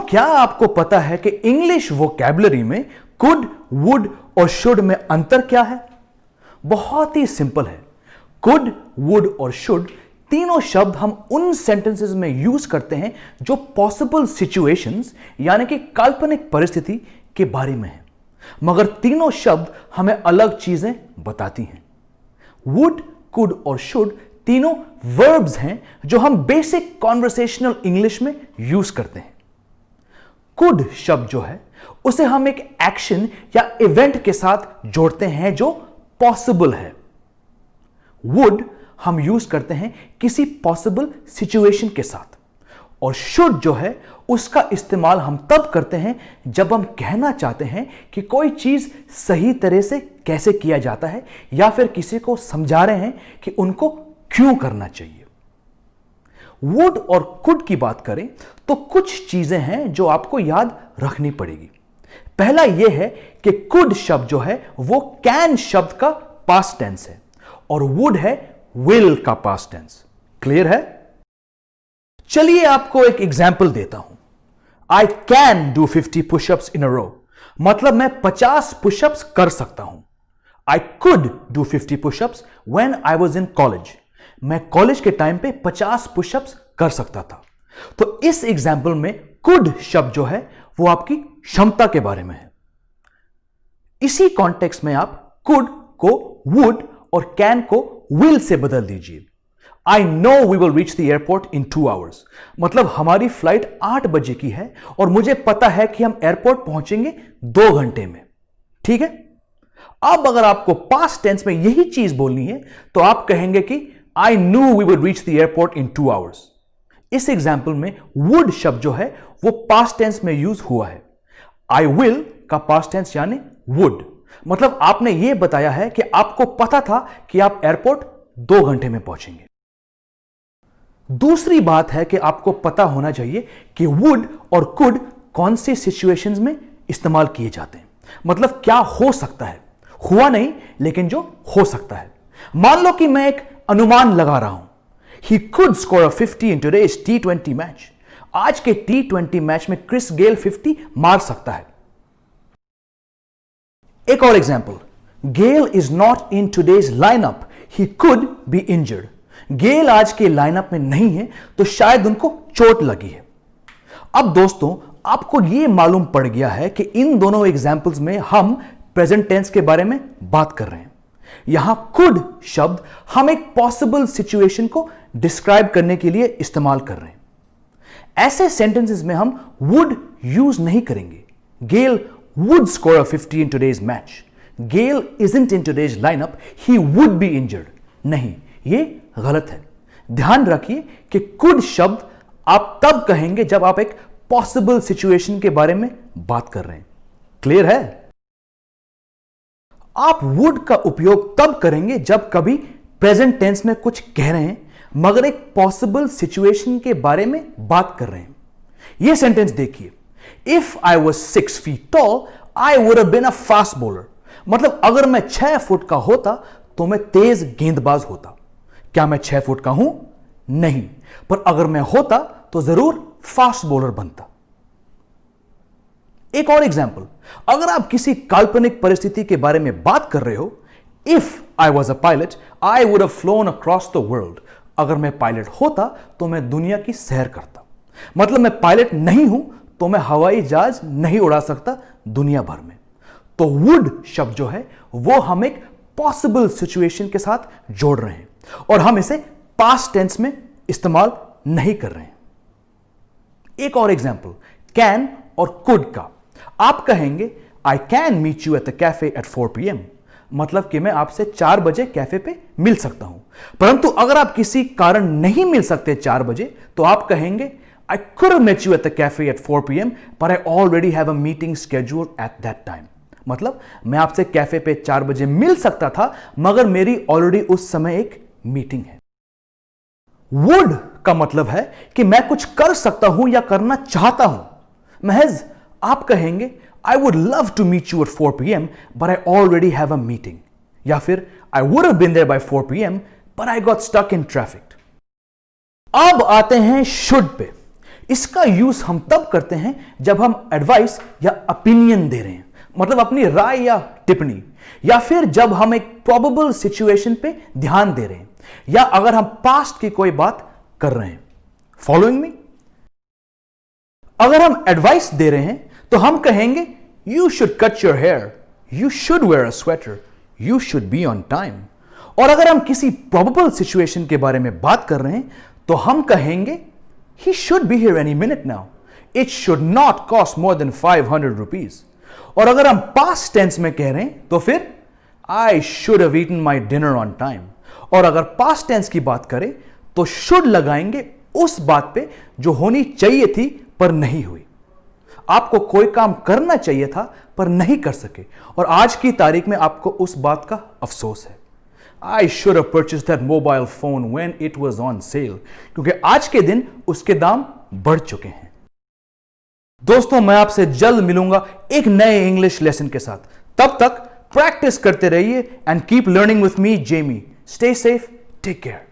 क्या आपको पता है कि इंग्लिश वोकैबुलरी में कुड, वुड और शुड में अंतर क्या है? बहुत ही सिंपल है। कुड, वुड और शुड तीनों शब्द हम उन सेंटेंसेस में यूज करते हैं जो पॉसिबल सिचुएशंस यानी कि काल्पनिक परिस्थिति के बारे में है, मगर तीनों शब्द हमें अलग चीजें बताती हैं। वुड, कुड और शुड तीनों वर्ब्स हैं जो हम बेसिक कॉन्वर्सेशनल इंग्लिश में यूज करते हैं। कुड शब्द जो है उसे हम एक एक्शन या इवेंट के साथ जोड़ते हैं जो पॉसिबल है। वुड हम यूज करते हैं किसी पॉसिबल सिचुएशन के साथ, और शुड जो है उसका इस्तेमाल हम तब करते हैं जब हम कहना चाहते हैं कि कोई चीज सही तरह से कैसे किया जाता है या फिर किसी को समझा रहे हैं कि उनको क्यों करना चाहिए। वुड और कुड की बात करें तो कुछ चीजें हैं जो आपको याद रखनी पड़ेगी। पहला यह है कि कुड शब्द जो है वो कैन शब्द का पास्ट टेंस है और वुड है विल का पास्ट टेंस। क्लियर है? चलिए आपको एक एग्जाम्पल देता हूं। आई कैन डू 50 पुशअप्स इन अ रो, मतलब मैं 50 पुशअप्स कर सकता हूं। I could do 50 pushups when I was in college, मैं कॉलेज के टाइम पे 50 पुशअप्स कर सकता था। तो इस एग्जाम्पल में कुड शब्द जो है वो आपकी क्षमता के बारे में है। इसी कॉन्टेक्स्ट में आप कुड को वुड और कैन को विल से बदल दीजिए। I know we will reach the airport in 2 hours, मतलब हमारी फ्लाइट 8 बजे की है और मुझे पता है कि हम एयरपोर्ट पहुंचेंगे 2 घंटे में। ठीक है? अब अगर आपको पास्ट टेंस में यही चीज बोलनी है तो आप कहेंगे कि I knew we will reach the airport in 2 hours. इस एग्जाम्पल में वुड शब्द जो है वो पास्ट टेंस में यूज हुआ है। आई विल का पास्ट टेंस यानी वुड, मतलब आपने यह बताया है कि आपको पता था कि आप एयरपोर्ट 2 घंटे में पहुंचेंगे। दूसरी बात है कि आपको पता होना चाहिए कि वुड और कुड कौन सी सिचुएशंस में इस्तेमाल किए जाते हैं, मतलब क्या हो सकता है, हुआ नहीं लेकिन जो हो सकता है। मान लो कि मैं एक अनुमान लगा रहा हूं, he could score a 50 in today's T20 match, आज के T20 मैच में क्रिस गेल 50 मार सकता है। एक और example, Gayle is not in today's lineup, he could be injured, Gayle आज के लाइनअप में नहीं है तो शायद उनको चोट लगी है। अब दोस्तों आपको यह मालूम पड़ गया है कि इन दोनों एग्जांपल्स में हम प्रेजेंट टेंस के बारे में बात कर रहे हैं। यहां कुड शब्द हम एक पॉसिबल सिचुएशन को डिस्क्राइब करने के लिए इस्तेमाल कर रहे हैं। ऐसे सेंटेंसेस में हम वुड यूज नहीं करेंगे। Gayle would score a 50 in today's match. Gale isn't in today's lineup. He would be injured. नहीं, ये गलत है। ध्यान रखिए कि कुड शब्द आप तब कहेंगे जब आप एक पॉसिबल सिचुएशन के बारे में बात कर रहे हैं। क्लियर है? आप वुड का उपयोग तब करेंगे जब कभी प्रेजेंट टेंस में कुछ कह रहे हैं मगर एक पॉसिबल सिचुएशन के बारे में बात कर रहे हैं। यह सेंटेंस देखिए, if I was 6 feet tall, I would have been a fast bowler, मतलब अगर मैं 6 फुट का होता तो मैं तेज गेंदबाज होता। क्या मैं 6 फुट का हूं? नहीं, पर अगर मैं होता तो जरूर फास्ट बॉलर बनता। एक और एग्जाम्पल, अगर आप किसी काल्पनिक परिस्थिति के बारे में बात कर रहे हो, if I was a pilot I would have phloem across the world, अगर मैं पायलट होता तो मैं दुनिया की सैर करता। मतलब मैं पायलट नहीं हूं तो मैं हवाई जहाज नहीं उड़ा सकता दुनिया भर में। तो वुड शब्द जो है वो हम एक पॉसिबल सिचुएशन के साथ जोड़ रहे हैं और हम इसे पास्ट टेंस में इस्तेमाल नहीं कर रहे हैं। एक और एग्जांपल, कैन और कुड का। आप कहेंगे I can meet you at the cafe at 4 PM, मतलब कि मैं आपसे 4 बजे कैफे पे मिल सकता हूं। परंतु अगर आप किसी कारण नहीं मिल सकते 4 बजे तो आप कहेंगे I could have met you at the cafe at 4 PM, but I already have a meeting scheduled at that time. मतलब मैं आपसे कैफे पे 4 बजे मिल सकता था मगर मेरी ऑलरेडी उस समय एक मीटिंग है। वुड का मतलब है कि मैं कुछ कर सकता हूं या करना चाहता हूं। महज आप कहेंगे I would love to meet you at 4 PM, but I already have a meeting. या फिर I would have been there by 4 PM, but I got stuck in traffic. अब आते हैं should पे। इसका यूज हम तब करते हैं जब हम एडवाइस या ओपिनियन दे रहे हैं, मतलब अपनी राय या टिप्पणी, या फिर जब हम एक प्रोबेबल सिचुएशन पे ध्यान दे रहे हैं, या अगर हम पास्ट की कोई बात कर रहे हैं। Following me? अगर हम एडवाइस दे रहे हैं तो हम कहेंगे you should cut your hair, you should wear a sweater, you should be on time. और अगर हम किसी प्रोबेबल सिचुएशन के बारे में बात कर रहे हैं तो हम कहेंगे he should be here any minute now, it should not cost more than 500 rupees. और अगर हम पास्ट टेंस में कह रहे हैं तो फिर I should have eaten my dinner on time. और अगर पास्ट टेंस की बात करें तो शुड लगाएंगे उस बात पे जो होनी चाहिए थी पर नहीं हुई। आपको कोई काम करना चाहिए था पर नहीं कर सके, और आज की तारीख में आपको उस बात का अफसोस है। आई should have purchased that mobile phone when it was on sale, क्योंकि आज के दिन उसके दाम बढ़ चुके हैं। दोस्तों, मैं आपसे जल्द मिलूंगा एक नए इंग्लिश लेसन के साथ। तब तक प्रैक्टिस करते रहिए and keep learning with me Jamie. Stay safe, take care.